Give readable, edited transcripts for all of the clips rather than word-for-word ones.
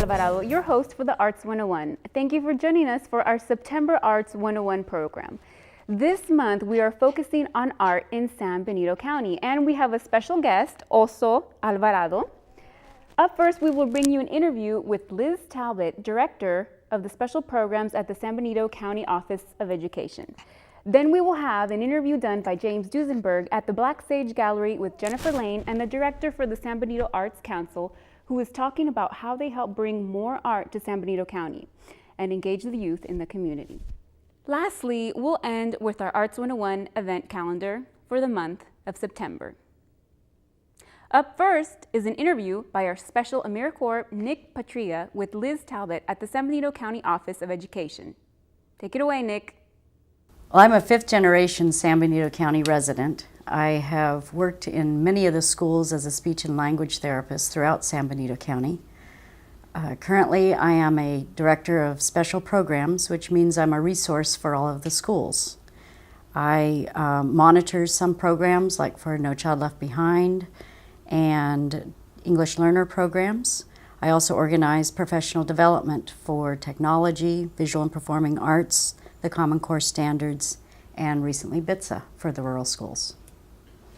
Alvarado, your host for the Arts 101. Thank you for joining us for our September Arts 101 program. This month, we are focusing on art in San Benito County, and we have a special guest, also Alvarado. Up first, we will bring you an interview with Liz Talbot, Director of the Special Programs at the San Benito County Office of Education. Then we will have an interview done by James Duesenberg at the Black Sage Gallery with Jennifer Laine and the Director for the San Benito Arts Council, who is talking about how they help bring more art to San Benito County and engage the youth in the community. Lastly, we'll end with our Arts 101 event calendar for the month of September. Up first is an interview by our special AmeriCorps Nick Patria with Liz Talbot at the San Benito County Office of Education. Take it away, Nick. Well, I'm a fifth-generation San Benito County resident. I have worked in many of the schools as a speech and language therapist throughout San Benito County. Currently, I am a director of special programs, which means I'm a resource for all of the schools. I monitor some programs like for No Child Left Behind and English learner programs. I also organize professional development for technology, visual and performing arts, the Common Core standards, and recently BITSA for the rural schools.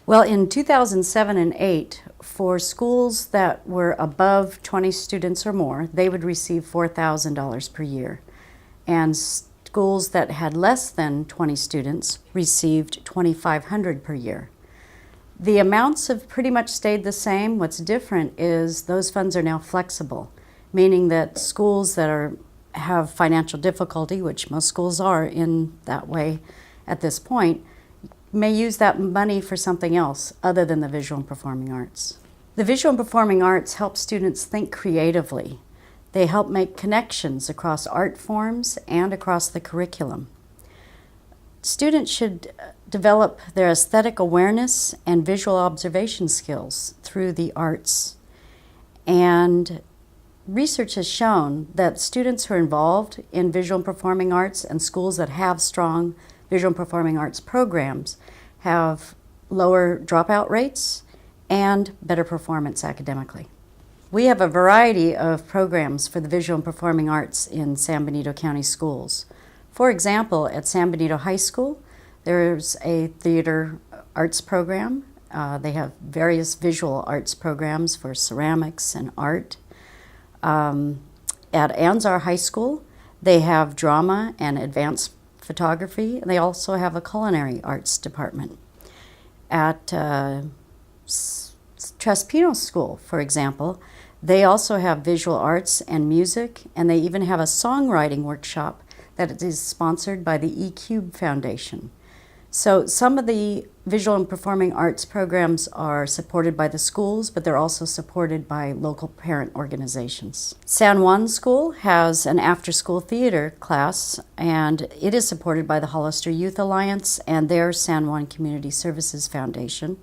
Well, in 2007 and 8, for schools that were above 20 students or more, they would receive $4,000 per year. And schools that had less than 20 students received $2,500 per year. The amounts have pretty much stayed the same. What's different is those funds are now flexible, meaning that schools that have financial difficulty, which most schools are in that way at this point, may use that money for something else other than the visual and performing arts. The visual and performing arts help students think creatively. They help make connections across art forms and across the curriculum. Students should develop their aesthetic awareness and visual observation skills through the arts. And research has shown that students who are involved in visual and performing arts and schools that have strong visual and performing arts programs have lower dropout rates and better performance academically. We have a variety of programs for the visual and performing arts in San Benito County schools. For example, at San Benito High School, there's a theater arts program. They have various visual arts programs for ceramics and art. At Anzar High School, they have drama and advanced photography, and they also have a culinary arts department. At Trespino School, for example, they also have visual arts and music, and they even have a songwriting workshop that is sponsored by the E-Cube Foundation. So some of the visual and performing arts programs are supported by the schools, but they're also supported by local parent organizations. San Juan School has an after-school theater class, and it is supported by the Hollister Youth Alliance and their San Juan Community Services Foundation.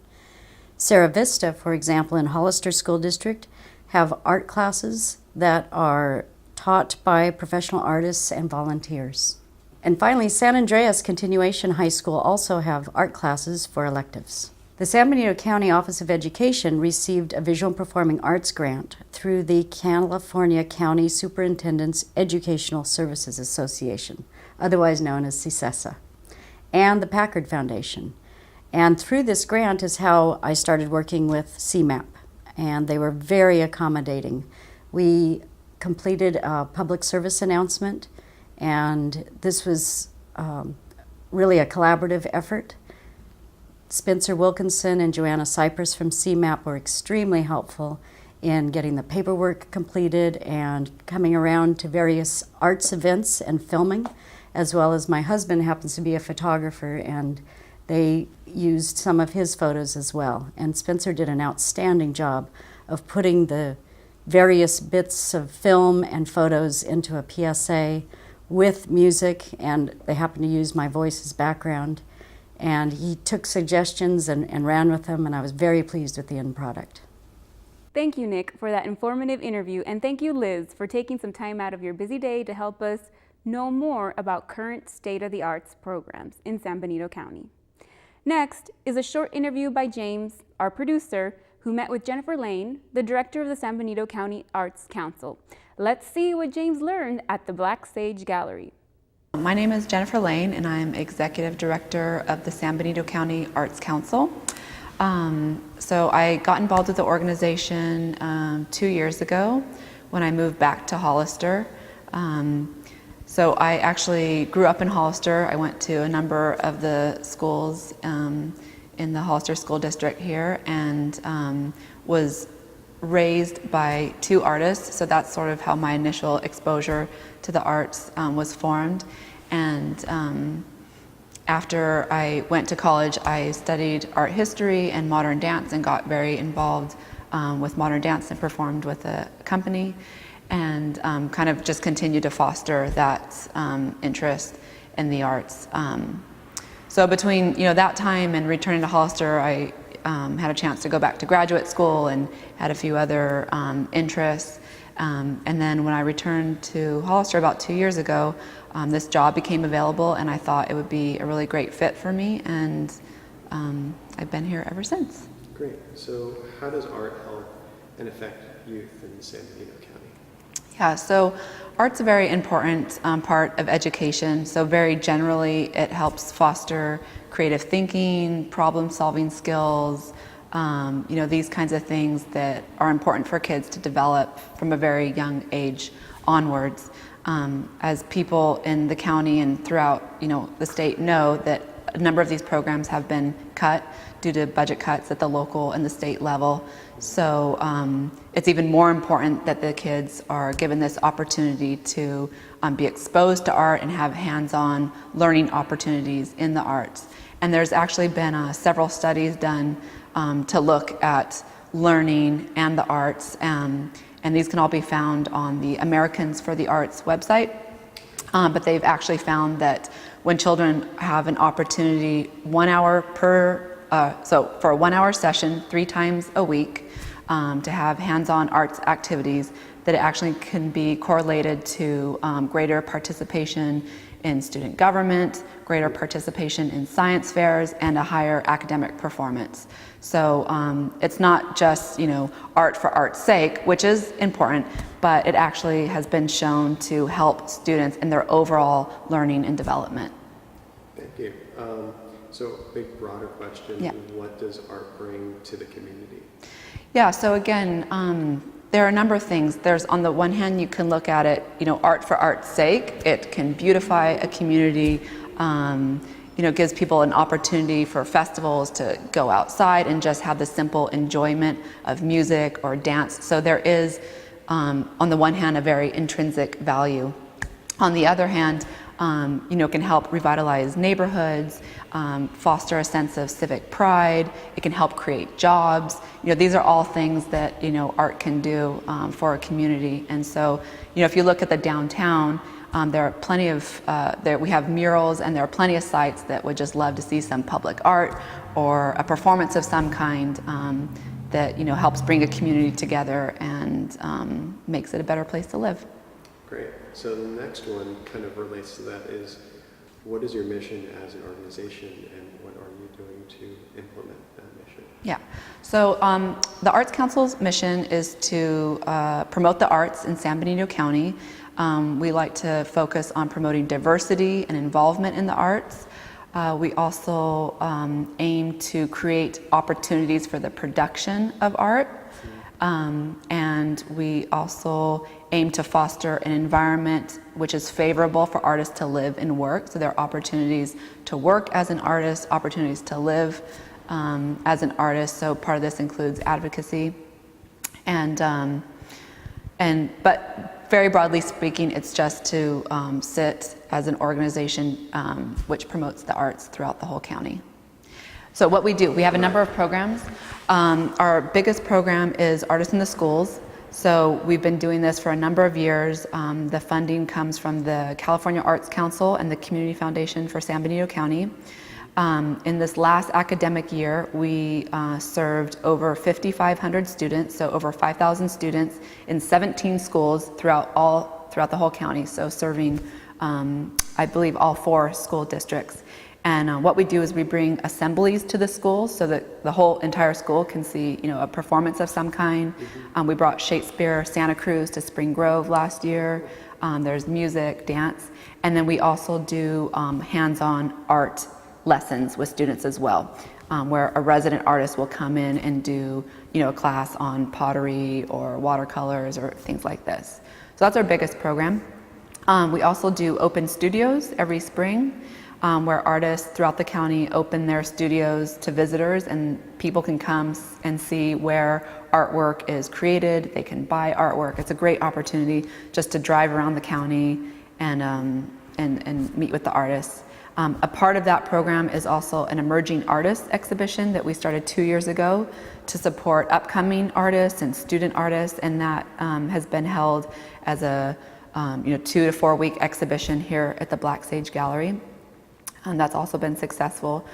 Sierra Vista, for example, in Hollister School District, have art classes that are taught by professional artists and volunteers. And finally, San Andreas Continuation High School also have art classes for electives. The San Benito County Office of Education received a visual and performing arts grant through the California County Superintendent's Educational Services Association, otherwise known as CSESA, and the Packard Foundation. And through this grant is how I started working with CMAP, and they were very accommodating. We completed a public service announcement, and this was really a collaborative effort. Spencer Wilkinson and Joanna Cypress from CMAP were extremely helpful in getting the paperwork completed and coming around to various arts events and filming, as well as my husband happens to be a photographer, and they used some of his photos as well. And Spencer did an outstanding job of putting the various bits of film and photos into a PSA with music, and they happened to use my voice as background. And he took suggestions and ran with them, and I was very pleased with the end product. Thank you, Nick, for that informative interview, and thank you, Liz, for taking some time out of your busy day to help us know more about current state-of-the-arts programs in San Benito County. Next is a short interview by James, our producer, who met with Jennifer Laine, the director of the San Benito County Arts Council. Let's see what James learned at the Black Sage Gallery. My name is Jennifer Laine, and I'm Executive Director of the San Benito County Arts Council. So I got involved with the organization 2 years ago when I moved back to Hollister. So I actually grew up in Hollister. I went to a number of the schools in the Hollister School District here, and was raised by 2 artists. So that's sort of how my initial exposure to the arts was formed. And after I went to college, I studied art history and modern dance and got very involved with modern dance and performed with a company, and kind of just continued to foster that interest in the arts. So between that time and returning to Hollister, I had a chance to go back to graduate school and had a few other interests. And then when I returned to Hollister about 2 years ago, this job became available, and I thought it would be a really great fit for me, and I've been here ever since. Great. So how does art help and affect youth in San Benito County? Yeah, so art's a very important part of education. So very generally, it helps foster creative thinking, problem-solving skills, these kinds of things that are important for kids to develop from a very young age onwards. As people in the county and throughout, the state know that a number of these programs have been cut due to budget cuts at the local and the state level. So it's even more important that the kids are given this opportunity to be exposed to art and have hands-on learning opportunities in the arts. And there's actually been several studies done to look at learning and the arts, and these can all be found on the Americans for the Arts website. But they've actually found that when children have an opportunity 1 hour so for a 1 hour session 3 times a week to have hands-on arts activities, that it actually can be correlated to greater participation in student government, greater participation in science fairs, and a higher academic performance. So it's not just art for art's sake, which is important, but it actually has been shown to help students in their overall learning and development. Thank you. So big broader question, Yeah. What does art bring to the community? Yeah, so again, there are a number of things. There's, on the one hand, you can look at it, art for art's sake. It can beautify a community, gives people an opportunity for festivals to go outside and just have the simple enjoyment of music or dance. So there is, on the one hand, a very intrinsic value. On the other hand, can help revitalize neighborhoods, foster a sense of civic pride. It can help create jobs. These are all things that art can do for a community. And so, if you look at the downtown, there are plenty of we have murals, and there are plenty of sites that would just love to see some public art or a performance of some kind that helps bring a community together and makes it a better place to live. Great. So the next one kind of relates to that is, what is your mission as an organization, and what are you doing to implement that mission? Yeah. So the Arts Council's mission is to promote the arts in San Benito County. We like to focus on promoting diversity and involvement in the arts. We also aim to create opportunities for the production of art. And we also aim to foster an environment which is favorable for artists to live and work. So there are opportunities to work as an artist, opportunities to live as an artist. So part of this includes advocacy. But very broadly speaking, it's just to sit as an organization which promotes the arts throughout the whole county. So what we do, we have a number of programs. Our biggest program is Artists in the Schools. So we've been doing this for a number of years. The funding comes from the California Arts Council and the Community Foundation for San Benito County. In this last academic year, we served over 5,500 students, so over 5,000 students in 17 schools throughout the whole county. So serving, I believe, all 4 school districts. And what we do is we bring assemblies to the school so that the whole entire school can see, a performance of some kind. We brought Shakespeare Santa Cruz to Spring Grove last year. There's music, dance, and then we also do hands-on art lessons with students as well, where a resident artist will come in and do, a class on pottery or watercolors or things like this. So that's our biggest program. We also do open studios every spring, where artists throughout the county open their studios to visitors, and people can come and see where artwork is created. They can buy artwork. It's a great opportunity just to drive around the county and meet with the artists. A part of that program is also an emerging artists exhibition that we started 2 years ago to support upcoming artists and student artists, and that has been held as a 2 to 4 week exhibition here at the Black Sage Gallery. And that's also been successful.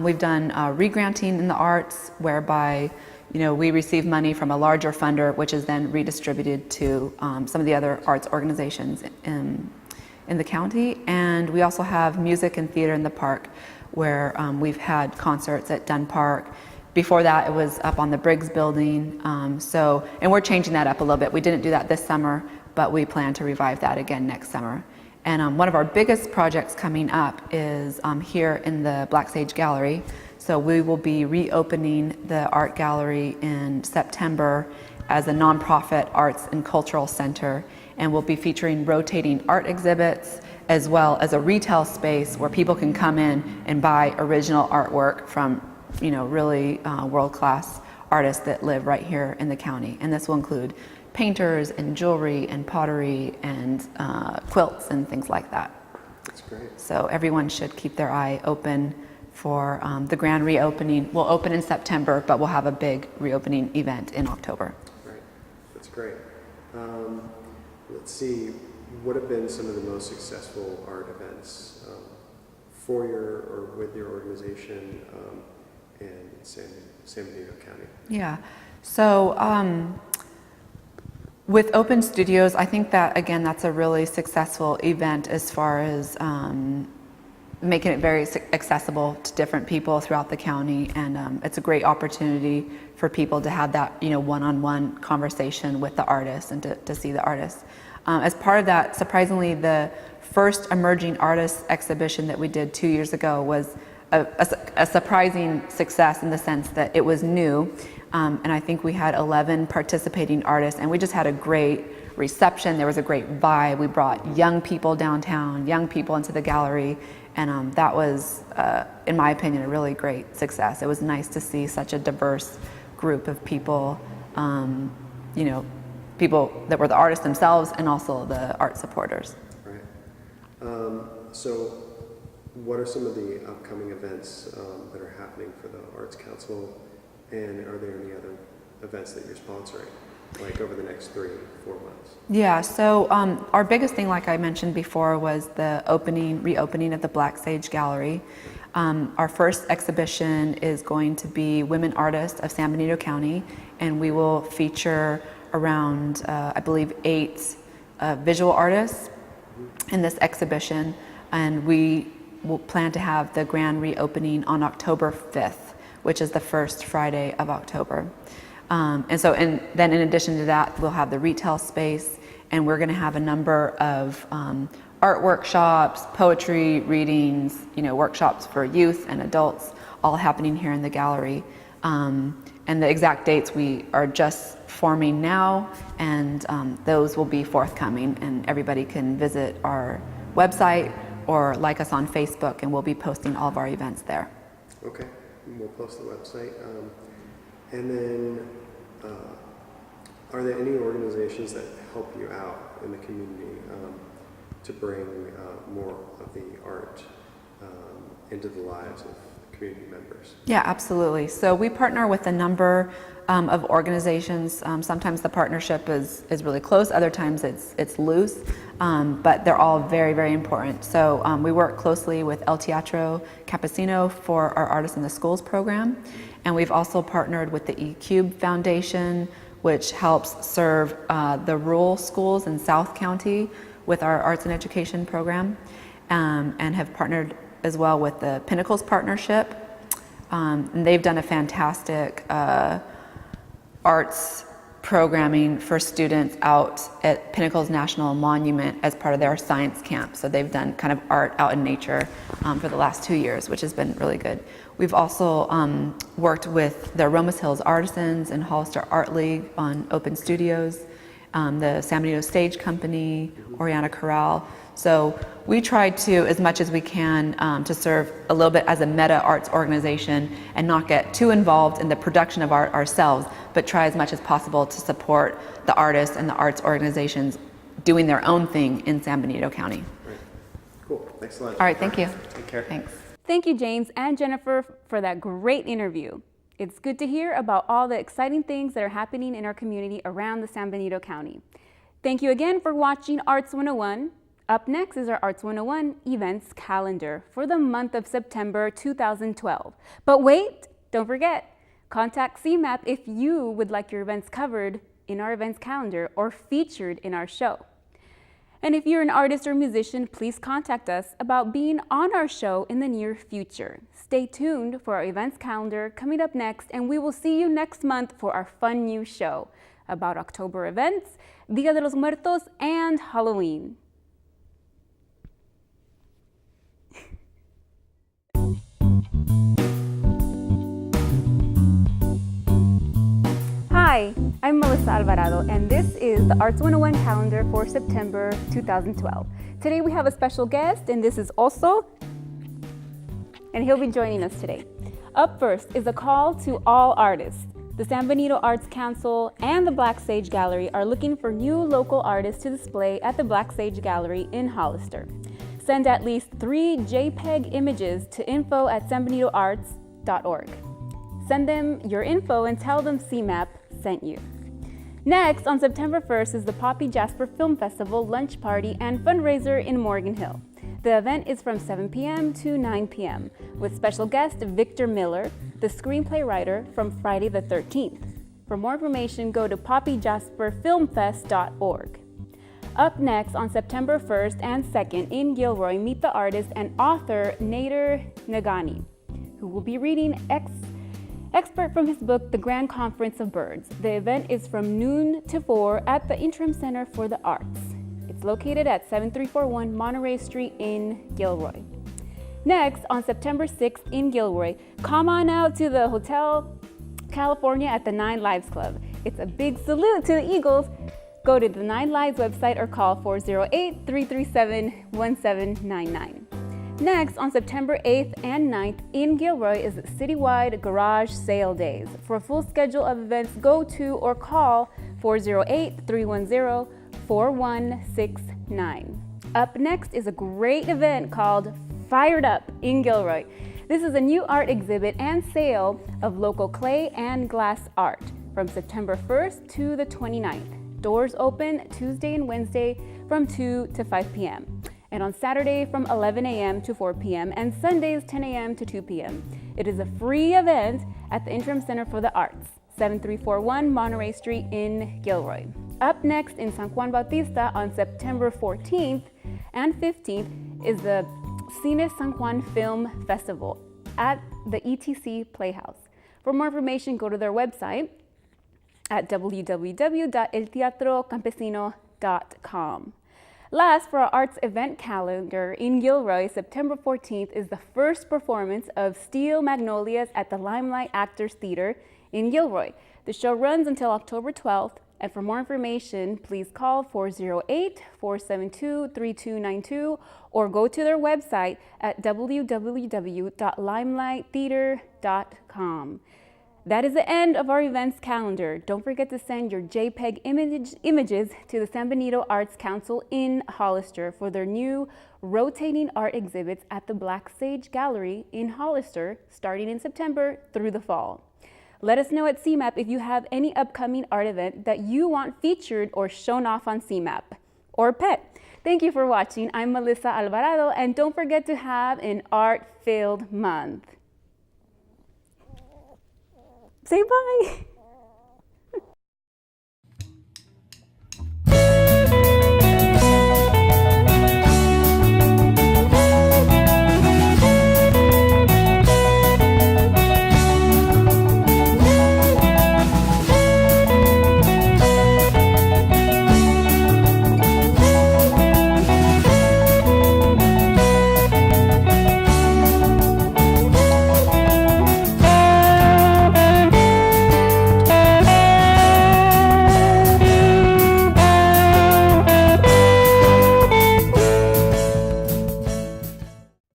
We've done re-granting in the arts, whereby we receive money from a larger funder, which is then redistributed to some of the other arts organizations in the county. And we also have music and theater in the park, where we've had concerts at Dunn Park. Before that, it was up on the Briggs building. And we're changing that up a little bit. We didn't do that this summer, but we plan to revive that again next summer. And one of our biggest projects coming up is here in the Black Sage Gallery. So we will be reopening the art gallery in September as a nonprofit arts and cultural center, and we'll be featuring rotating art exhibits as well as a retail space where people can come in and buy original artwork from really world-class artists that live right here in the county. And this will include painters and jewelry and pottery and quilts and things like that. That's great. So everyone should keep their eye open for the grand reopening. We'll open in September, but we'll have a big reopening event in October. Right, that's great. Let's see, what have been some of the most successful art events for your or with your organization in San Benito County? Yeah, so with Open Studios, I think that, again, that's a really successful event as far as making it very accessible to different people throughout the county, and it's a great opportunity for people to have that one-on-one conversation with the artists and to see the artists. As part of that, surprisingly, the first emerging artists exhibition that we did 2 years ago was a surprising success in the sense that it was new, and I think we had 11 participating artists, and we just had a great reception. There was a great vibe. We brought young people downtown, young people into the gallery, and that was, in my opinion, a really great success. It was nice to see such a diverse group of people, people that were the artists themselves and also the art supporters. Right. So what are some of the upcoming events that are happening for the Arts Council, and are there any other events that you're sponsoring, like over the next 3-4 months? Yeah, so our biggest thing, like I mentioned before, was the reopening of the Black Sage Gallery. Our first exhibition is going to be Women Artists of San Benito County, and we will feature around, I believe, 8 visual artists in this exhibition, and we will plan to have the grand reopening on October 5th, which is the first Friday of October. And then in addition to that, we'll have the retail space, and we're going to have a number of art workshops, poetry readings, workshops for youth and adults, all happening here in the gallery. And the exact dates we are just forming now, and those will be forthcoming, and everybody can visit our website or like us on Facebook, and we'll be posting all of our events there. Okay, we'll post the website. And then, are there any organizations that help you out in the community to bring more of the art into the lives of community members? Yeah, absolutely. So we partner with a number of organizations. Sometimes the partnership is really close, other times it's loose, but they're all very, very important. So we work closely with El Teatro Campesino for our Artists in the Schools program, and we've also partnered with the E-Cube Foundation, which helps serve the rural schools in South County with our arts and education program, and have partnered as well with the Pinnacles Partnership. And they've done a fantastic arts programming for students out at Pinnacles National Monument as part of their science camp. So they've done kind of art out in nature for the last 2 years, which has been really good. We've also worked with the Romas Hills Artisans and Hollister Art League on open studios, the San Benito Stage Company, Oriana Corral. So we try to, as much as we can, to serve a little bit as a meta arts organization and not get too involved in the production of art ourselves, but try as much as possible to support the artists and the arts organizations doing their own thing in San Benito County. Right. Cool. Thanks a lot. All right, thank you. Take care. Thanks. Thank you, James and Jennifer, for that great interview. It's good to hear about all the exciting things that are happening in our community around the San Benito County. Thank you again for watching Arts 101. Up next is our Arts 101 events calendar for the month of September 2012. But wait, don't forget, contact CMAP if you would like your events covered in our events calendar or featured in our show. And if you're an artist or musician, please contact us about being on our show in the near future. Stay tuned for our events calendar coming up next, and we will see you next month for our fun new show about October events, Dia de los Muertos, and Halloween. Hi, I'm Melissa Alvarado, and this is the Arts 101 calendar for September 2012. Today we have a special guest, and this is also, and he'll be joining us today. Up first is a call to all artists. The San Benito Arts Council and the Black Sage Gallery are looking for new local artists to display at the Black Sage Gallery in Hollister. Send at least 3 JPEG images to info@sanbenitoarts.org. Send them your info and tell them CMAP sent you. Next, on September 1st is the Poppy Jasper Film Festival lunch party and fundraiser in Morgan Hill. The event is from 7 p.m. to 9 p.m. with special guest Victor Miller, the screenplay writer from Friday the 13th. For more information, go to poppyjasperfilmfest.org. Up next on September 1st and 2nd in Gilroy, meet the artist and author Nader Nagani, who will be reading expert from his book, The Grand Conference of Birds. The event is from noon to 4 at the Interim Center for the Arts. It's located at 7341 Monterey Street in Gilroy. Next, on September 6th in Gilroy, come on out to the Hotel California at the 9 Lives Club. It's a big salute to the Eagles. Go to the 9 Lives website or call 408-337-1799. Next, on September 8th and 9th in Gilroy is Citywide Garage Sale Days. For a full schedule of events, go to or call 408-310-4169. Up next is a great event called Fired Up in Gilroy. This is a new art exhibit and sale of local clay and glass art from September 1st to the 29th. Doors open Tuesday and Wednesday from 2 to 5 p.m. and on Saturday from 11 a.m. to 4 p.m. and Sundays 10 a.m. to 2 p.m. It is a free event at the Interim Center for the Arts, 7341 Monterey Street in Gilroy. Up next in San Juan Bautista on September 14th and 15th is the Cine San Juan Film Festival at the ETC Playhouse. For more information, go to their website at www.elteatrocampesino.com. Last, for our arts event calendar in Gilroy, September 14th is the first performance of Steel Magnolias at the Limelight Actors Theater in Gilroy. The show runs until October 12th, and for more information, please call 408-472-3292 or go to their website at www.limelighttheater.com. That is the end of our events calendar. Don't forget to send your JPEG images to the San Benito Arts Council in Hollister for their new rotating art exhibits at the Black Sage Gallery in Hollister starting in September through the fall. Let us know at CMAP if you have any upcoming art event that you want featured or shown off on CMAP or PET. Thank you for watching. I'm Melissa Alvarado, and don't forget to have an art-filled month. Say bye.